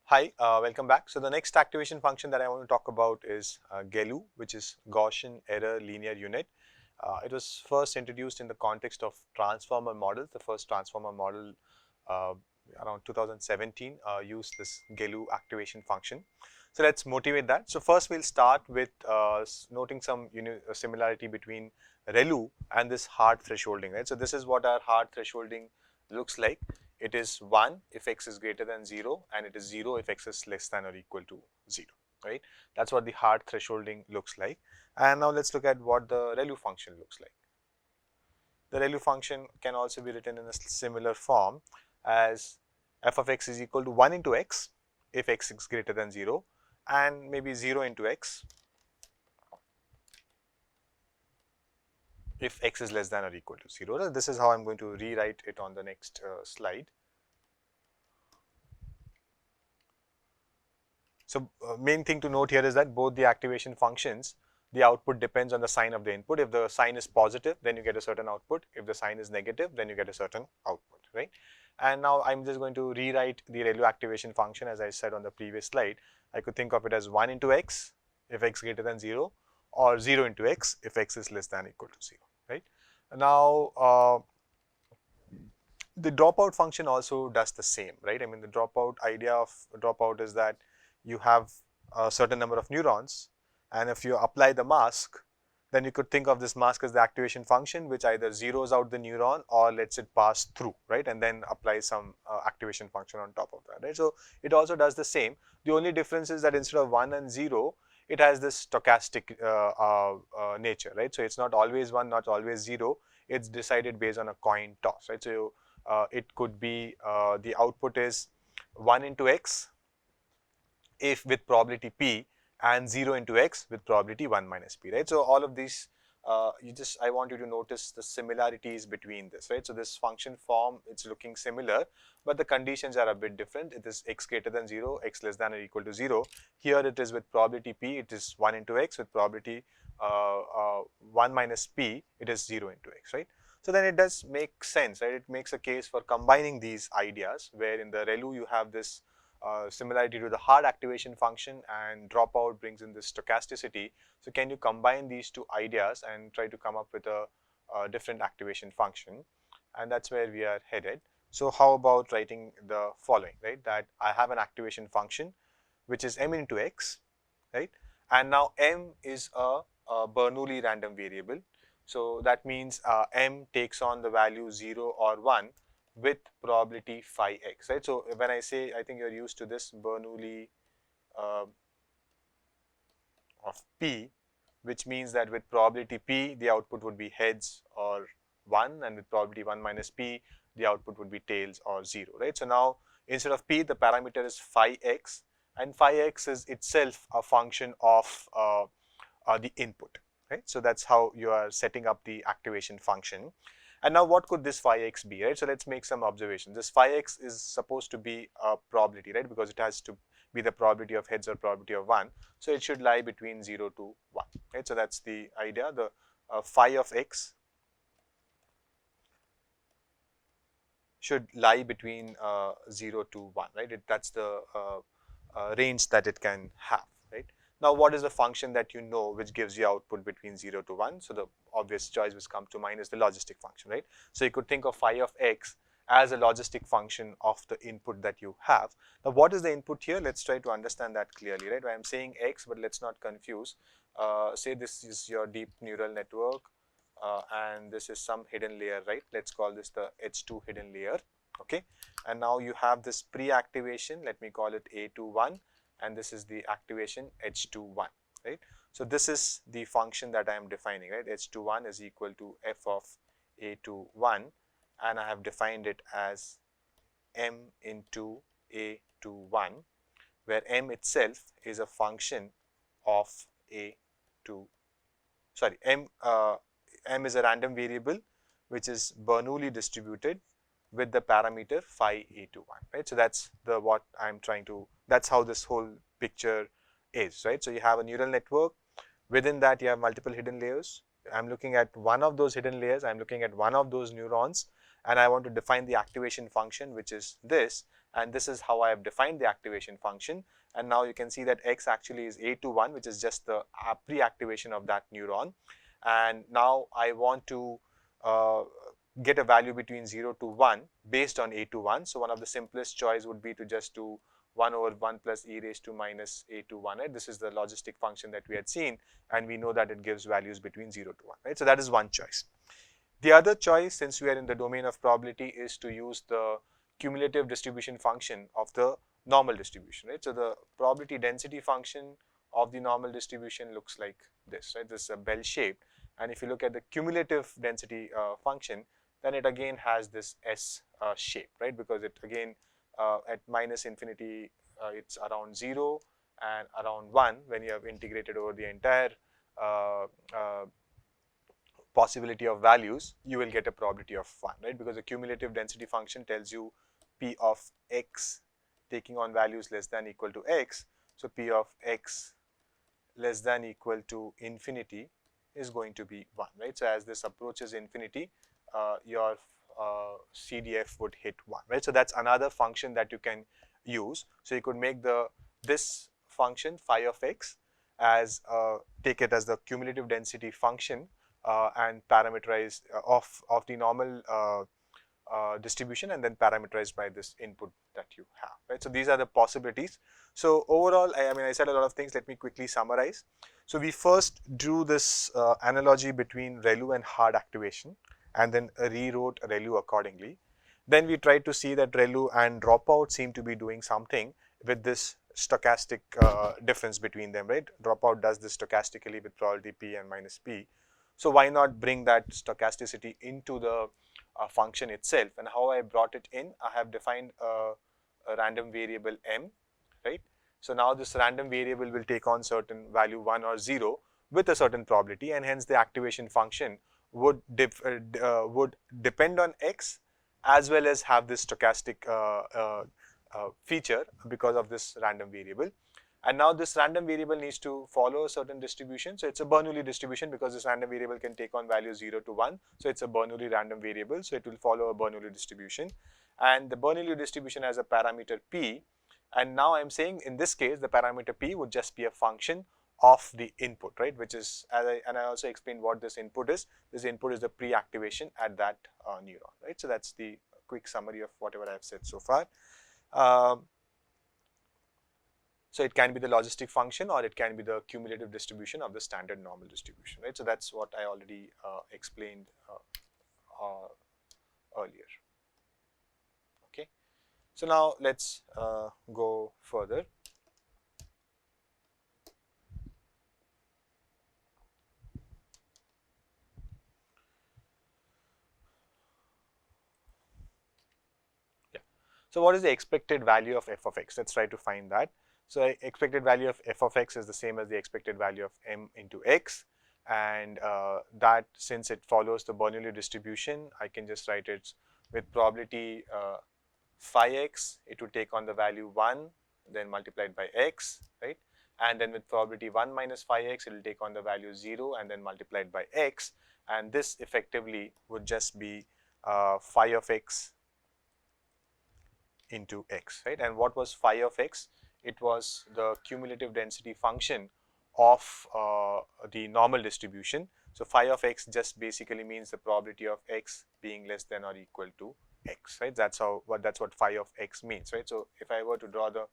Hi, welcome back. So the next activation function that I want to talk about is GELU, which is Gaussian Error Linear Unit. It was first introduced in the context of transformer models. The first transformer model uh, around 2017 used this GELU activation function. So let's motivate that. So first we'll start with noting some similarity between ReLU and this hard thresholding, right? So this is what our hard thresholding looks like. It is 1 if x is greater than 0 and it is 0 if x is less than or equal to 0, right? That's what the hard thresholding looks like. And now let's look at what the ReLU function looks like. The ReLU function can also be written in a similar form as f of x is equal to 1 into x if x is greater than 0 and maybe 0 into x if x is less than or equal to 0. This is how I'm going to rewrite it on the next slide. So main thing to note here is that both the activation functions, the output depends on the sign of the input. If the sign is positive, then you get a certain output. If the sign is negative, then you get a certain output, right? And now I'm just going to rewrite the ReLU activation function as I said on the previous slide. I could think of it as 1 into x if x greater than 0 or 0 into x if x is less than or equal to 0, right? Now, the dropout function also does the same, right? I mean, the dropout idea of dropout is that you have a certain number of neurons, and if you apply the mask, then you could think of this mask as the activation function, which either zeroes out the neuron or lets it pass through, right? And then apply some activation function on top of that, right? So it also does the same. The only difference is that instead of 1 and 0, it has this stochastic nature, right? So it's not always 1, not always 0. It's decided based on a coin toss, right? So it could be the output is 1 into x if with probability p and 0 into x with probability 1 minus p, right? So all of these, I want you to notice the similarities between this, right? So this function form, it's looking similar, but the conditions are a bit different. It is x greater than 0, x less than or equal to 0. Here it is with probability p, it is 1 into x. With probability 1 minus p, it is 0 into x, right? So then it does make sense, right? It makes a case for combining these ideas, where in the ReLU you have this similarity to the hard activation function and dropout brings in this stochasticity. So can you combine these two ideas and try to come up with a different activation function? And that's where we are headed. So how about writing the following, right? That I have an activation function which is m into x, right? And now m is a Bernoulli random variable. So that means m takes on the value 0 or 1 with probability phi x, right? So when I say, I think you're used to this Bernoulli of p, which means that with probability p, the output would be heads or 1, and with probability 1 minus p, the output would be tails or 0, right? So now instead of p, the parameter is phi x, and phi x is itself a function of the input, right? So that's how you are setting up the activation function. And now what could this phi x be, right? So let's make some observations. This phi x is supposed to be a probability, right? Because it has to be the probability of heads or probability of 1. So it should lie between 0 to 1, right? So that's the idea. The phi of x should lie between 0 to 1, right? That's the range that it can have, right? Now, what is the function that you know which gives you output between 0 to 1? So the obvious choice which comes to mind is the logistic function, right? So you could think of phi of x as a logistic function of the input that you have. Now, what is the input here? Let's try to understand that clearly, right? I am saying x, but let's not confuse. Say this is your deep neural network, and this is some hidden layer, right? Let's call this the H2 hidden layer, okay? And now you have this pre-activation, let me call it A21, and this is the activation H21, right? So this is the function that I am defining, right? H21 is equal to f of A21, and I have defined it as m into A21, where m itself is a function of m is a random variable which is Bernoulli distributed with the parameter phi A21, right? So that's the what I'm trying to, that's how this whole picture is, right? So you have a neural network. Within that, you have multiple hidden layers. I'm looking at one of those hidden layers. I'm looking at one of those neurons, and I want to define the activation function, which is this. and this is how I have defined the activation function. And now you can see that x actually is a to 1, which is just the pre-activation of that neuron. And now I want to get a value between 0 to 1 based on a to 1. So one of the simplest choice would be to just do 1 over 1 plus e raised to minus a to 1. Right? This is the logistic function that we had seen, and we know that it gives values between 0 to 1. Right? So that is one choice. The other choice, since we are in the domain of probability, is to use the cumulative distribution function of the normal distribution. Right? So the probability density function of the normal distribution looks like this. Right? This is a bell shaped, and if you look at the cumulative density function, then it again has this S shape, right? Because it again at minus infinity it's around 0, and around 1 when you have integrated over the entire possibility of values, you will get a probability of 1, right? Because the cumulative density function tells you P of x taking on values less than equal to x. So P of x less than equal to infinity is going to be 1, right? So as this approaches infinity, your CDF would hit 1, right? So that's another function that you can use. So you could make this function phi of x as take it as the cumulative density function and parameterize of the normal distribution, and then parameterized by this input that you have, right? So these are the possibilities. So overall, I said a lot of things. Let me quickly summarize. So we first drew this analogy between ReLU and hard activation, and then rewrote ReLU accordingly. Then we tried to see that ReLU and dropout seem to be doing something with this stochastic difference between them, right? Dropout does this stochastically with probability p and minus p. So why not bring that stochasticity into the function itself? And how I brought it in, I have defined a random variable m, right? So now this random variable will take on certain value 1 or 0 with a certain probability, and hence the activation function would depend on x as well as have this stochastic feature because of this random variable. And now this random variable needs to follow a certain distribution. So it's a Bernoulli distribution because this random variable can take on values 0 to 1. So it's a Bernoulli random variable. So it will follow a Bernoulli distribution. And the Bernoulli distribution has a parameter p. And now I'm saying in this case, the parameter p would just be a function of the input, right? Which is, I also explained what this input is. This input is the pre-activation at that neuron, right? So that's the quick summary of whatever I've said so far. So it can be the logistic function, or it can be the cumulative distribution of the standard normal distribution, right? So that's what I already explained earlier. Okay. So now let's go further. Yeah. So what is the expected value of f of x? Let's try to find that. So expected value of f of x is the same as the expected value of m into x, and that, since it follows the Bernoulli distribution, I can just write it with probability phi x, it would take on the value 1, then multiplied by x, right? And then with probability 1 minus phi x, it will take on the value 0 and then multiplied by x, and this effectively would just be phi of x into x, right? And what was phi of x? It was the cumulative density function of the normal distribution. So phi of x just basically means the probability of x being less than or equal to x, right? That's what phi of x means, right? So if I were to draw the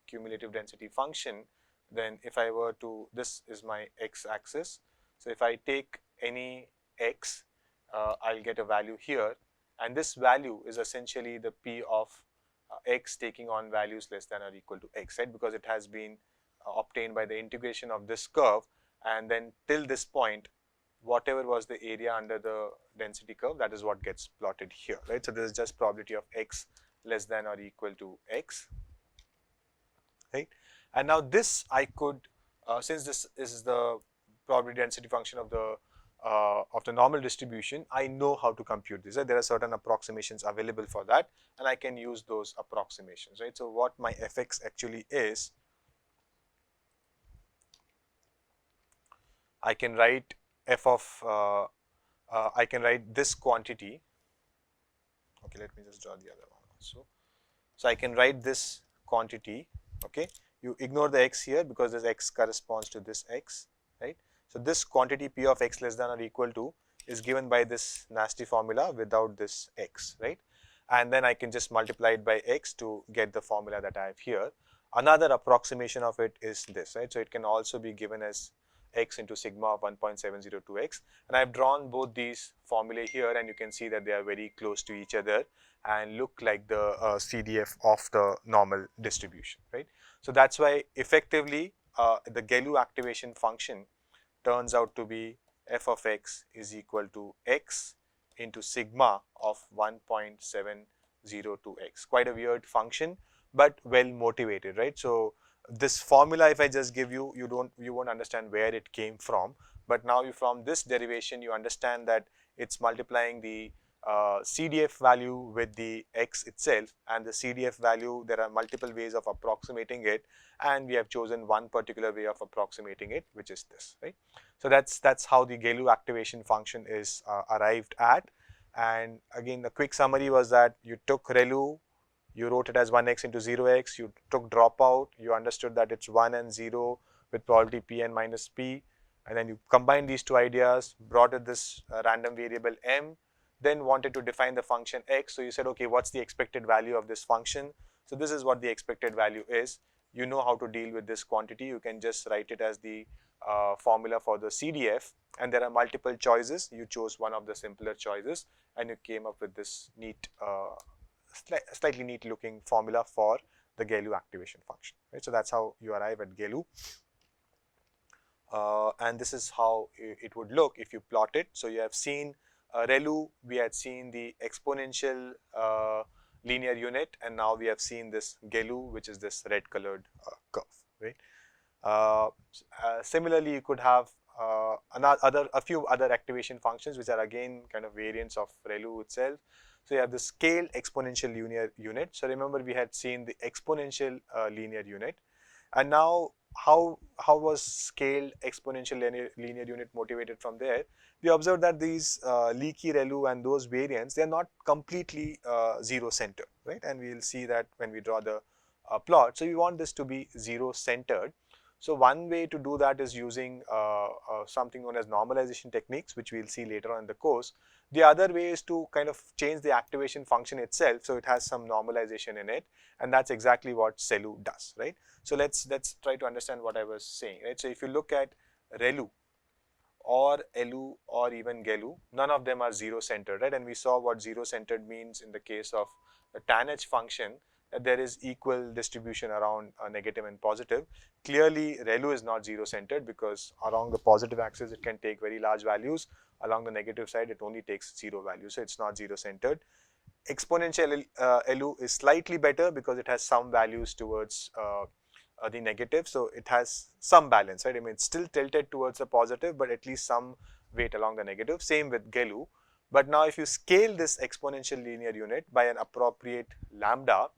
cumulative density function, then if I were to, this is my x axis. So if I take any x, I'll get a value here, and this value is essentially the p of x taking on values less than or equal to x, right? Because it has been obtained by the integration of this curve, and then till this point, whatever was the area under the density curve, that is what gets plotted here, right? So this is just probability of x less than or equal to x, right? And now this I could, since this is the probability density function of the normal distribution, I know how to compute this. Right? There are certain approximations available for that, and I can use those approximations, right? So what my fx actually is, I can write f of, I can write this quantity. Okay, let me just draw the other one also. So I can write this quantity, okay. You ignore the x here because this x corresponds to this x, right. So this quantity p of x less than or equal to is given by this nasty formula without this x, right. And then I can just multiply it by x to get the formula that I have here. Another approximation of it is this, right. So it can also be given as x into sigma of 1.702x, and I've drawn both these formulae here, and you can see that they are very close to each other and look like the CDF of the normal distribution, right. So that's why effectively the GELU activation function turns out to be f of x is equal to x into sigma of 1.702x. Quite a weird function, but well motivated, right. So this formula, if I just give you, you won't understand where it came from, but now from this derivation you understand that it's multiplying the CDF value with the x itself, and the CDF value, there are multiple ways of approximating it, and we have chosen one particular way of approximating it, which is this, right. So that's how the GELU activation function is arrived at. And again, the quick summary was that you took ReLU, you wrote it as 1x into 0x, you took dropout, you understood that it's 1 and 0 with probability p n minus p, and then you combined these two ideas, brought it this random variable m, then wanted to define the function x. So you said, okay, what's the expected value of this function? So this is what the expected value is. You know how to deal with this quantity. You can just write it as the formula for the CDF, and there are multiple choices. You chose one of the simpler choices, and you came up with this neat, slightly neat looking formula for the GELU activation function, right. So that's how you arrive at GELU. And this is how it would look if you plot it. So you have seen ReLU, we had seen the exponential linear unit, and now we have seen this GELU, which is this red colored curve, right. Similarly, you could have a few other activation functions, which are again kind of variants of ReLU itself. So you have the scaled exponential linear unit. So remember, we had seen the exponential linear unit, and now how was scaled exponential linear unit motivated from there? We observed that these leaky ReLU and those variants, they are not completely zero centered, right? And we will see that when we draw the plot. So we want this to be zero centered. So one way to do that is using something known as normalization techniques, which we will see later on in the course. The other way is to kind of change the activation function itself, so it has some normalization in it, and that's exactly what SELU does, right? So let's try to understand what I was saying, right? So if you look at ReLU or LU or even GELU, none of them are zero centered, right? And we saw what zero centered means in the case of the tan h function, that there is equal distribution around negative and positive. Clearly, ReLU is not zero centered because along the positive axis it can take very large values. Along the negative side, it only takes zero values, so it's not zero centered. Exponential LU is slightly better because it has some values towards the negative, so it has some balance, right? I mean, it's still tilted towards the positive, but at least some weight along the negative. Same with GELU. But now if you scale this exponential linear unit by an appropriate lambda,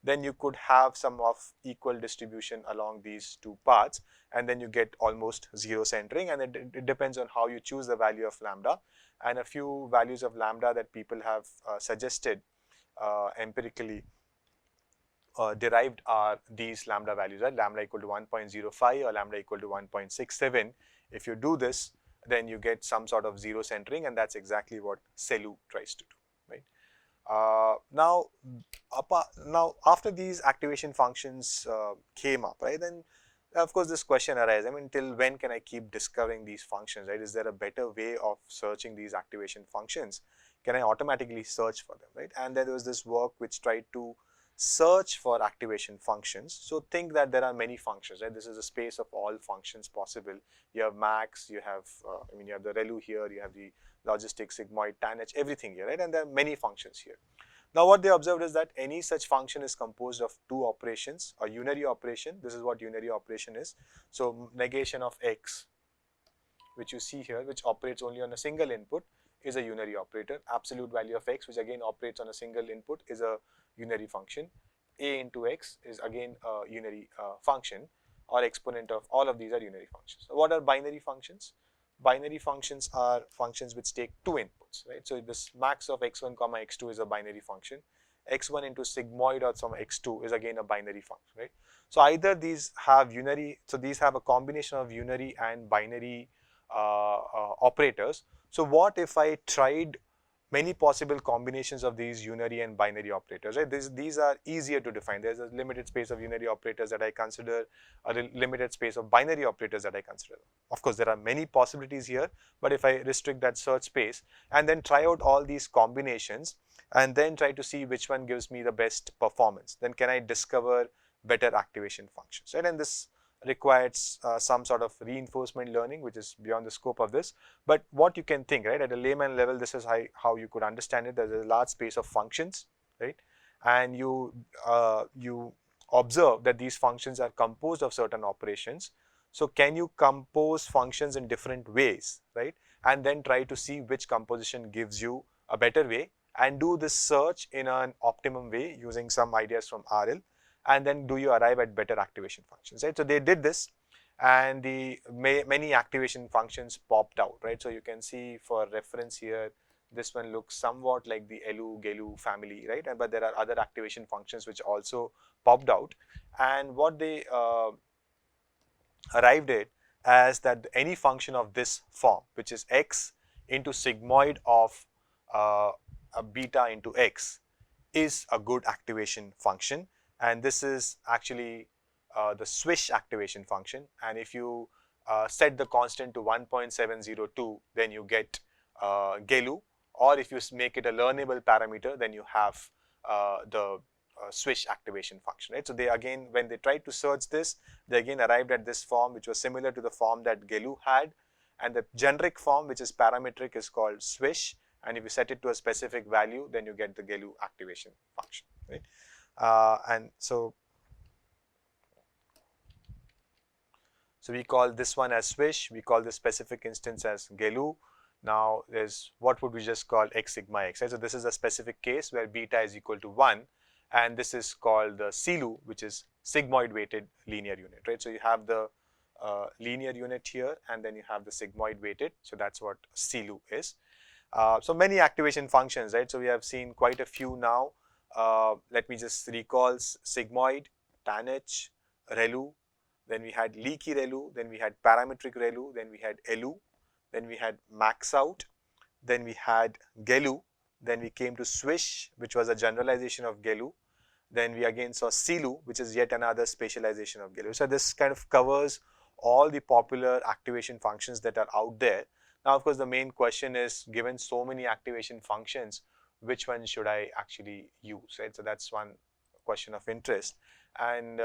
then you could have some of equal distribution along these two paths, and then you get almost zero centering, and it depends on how you choose the value of lambda. And a few values of lambda that people have suggested empirically derived are these lambda values, right? Lambda equal to 1.05 or lambda equal to 1.67. If you do this, then you get some sort of zero centering, and that's exactly what SELU tries to do, right? Now after these activation functions came up, right, then of course this question arises, I mean, till when can I keep discovering these functions, right? Is there a better way of searching these activation functions? Can I automatically search for them, right? And there was this work which tried to search for activation functions. So think that there are many functions, right? This is a space of all functions possible. You have max, you have, you have the ReLU here, you have the logistic, sigmoid, tan h, everything here, right? And there are many functions here. Now what they observed is that any such function is composed of two operations, a unary operation. This is what unary operation is. So negation of x, which you see here, which operates only on a single input, is a unary operator. Absolute value of x, which again operates on a single input, is a unary function. A into x is again a unary function, or exponent of all of these are unary functions. So what are binary functions? Binary functions are functions which take two inputs, right? So this max of x1 comma x2 is a binary function. x1 into sigmoid or some x2 is again a binary function, right? So either these have unary, so these have a combination of unary and binary operators. So what if I tried many possible combinations of these unary and binary operators, right? These are easier to define. There's a limited space of unary operators that I consider, a limited space of binary operators that I consider. Of course, there are many possibilities here, but if I restrict that search space and then try out all these combinations and then try to see which one gives me the best performance, then can I discover better activation functions, right? And this requires some sort of reinforcement learning, which is beyond the scope of this. But what you can think, right, at a layman level, this is how you could understand it. There's a large space of functions, right, and you observe that these functions are composed of certain operations. So can you compose functions in different ways, right, and then try to see which composition gives you a better way, and do this search in an optimum way using some ideas from RL, and then do you arrive at better activation functions, right? So they did this, and the many activation functions popped out, right? So you can see for reference here, this one looks somewhat like the LU, GELU family, right? But there are other activation functions which also popped out, and what they arrived at as that any function of this form, which is x into sigmoid of a beta into x, is a good activation function. And this is actually the Swish activation function. And if you set the constant to 1.702, then you get GELU, or if you make it a learnable parameter, then you have the Swish activation function, right? So they again, when they tried to search this, they again arrived at this form, which was similar to the form that GELU had, and the generic form, which is parametric, is called Swish. And if you set it to a specific value, then you get the GELU activation function, right? And so we call this one as Swish. We call this specific instance as GELU. Now there's what would we just call x sigma x, right? So this is a specific case where beta is equal to 1, and this is called the SILU, which is sigmoid weighted linear unit, right? So you have the linear unit here, and then you have the sigmoid weighted. So that's what SILU is. So many activation functions, right? So we have seen quite a few now. Let me just recall: sigmoid, tanh, ReLU, then we had leaky ReLU, then we had parametric ReLU, then we had ELU, then we had max out, then we had GELU, then we came to Swish, which was a generalization of GELU, then we again saw SILU, which is yet another specialization of GELU. So this kind of covers all the popular activation functions that are out there. Now, of course, the main question is, given so many activation functions, which one should I actually use, right? So that's one question of interest. And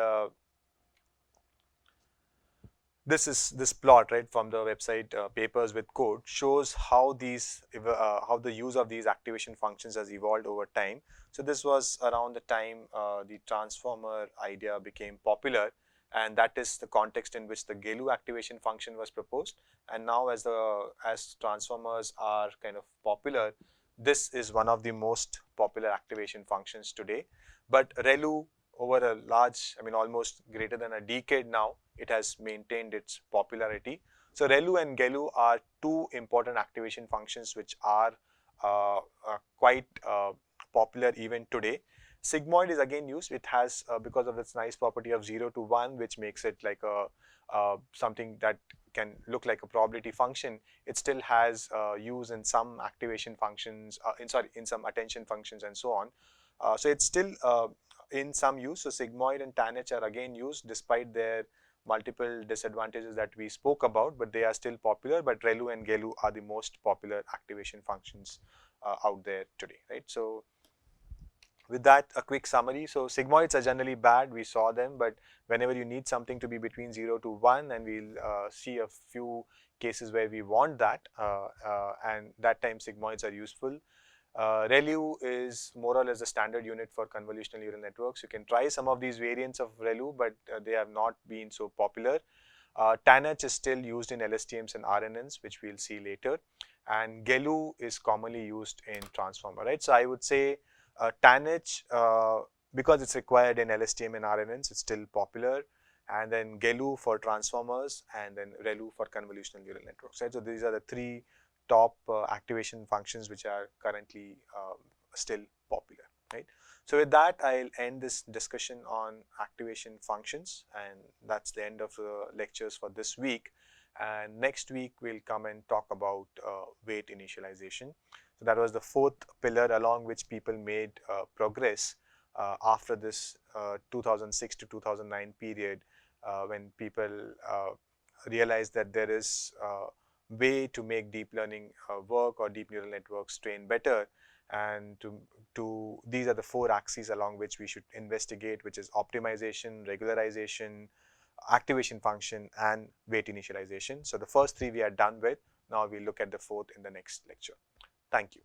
this plot, right, from the website Papers with Code, shows how how the use of these activation functions has evolved over time. So this was around the time the transformer idea became popular, and that is the context in which the GELU activation function was proposed. And now as transformers are kind of popular, this is one of the most popular activation functions today. But ReLU, over a large, almost greater than a decade now, it has maintained its popularity. So ReLU and GELU are two important activation functions which are quite popular even today. Sigmoid is again used. It has, because of its nice property of 0 to 1, which makes it like a something that can look like a probability function. It still has use in some activation functions, in some attention functions and so on. So it's still in some use. So sigmoid and tanh are again used despite their multiple disadvantages that we spoke about, but they are still popular. But ReLU and GELU are the most popular activation functions out there today, right? So with that, a quick summary. So sigmoids are generally bad, we saw them, but whenever you need something to be between 0 to 1, and we'll see a few cases where we want that, and that time sigmoids are useful. ReLU is more or less the standard unit for convolutional neural networks. You can try some of these variants of ReLU, but they have not been so popular. tanh is still used in LSTMs and RNNs, which we'll see later, and GELU is commonly used in transformer, right? So I would say tanh, because it's required in LSTM and RNNs, it's still popular, and then GELU for transformers, and then ReLU for convolutional neural networks, right? So these are the three top activation functions which are currently still popular, right? So with that, I'll end this discussion on activation functions, and that's the end of the lectures for this week. And next week, we'll come and talk about weight initialization. So that was the fourth pillar along which people made progress after this 2006 to 2009 period, when people realized that there is a way to make deep learning work, or deep neural networks train better. And these are the four axes along which we should investigate, which is optimization, regularization, activation function, and weight initialization. So the first three we are done with. Now we look at the fourth in the next lecture. Thank you.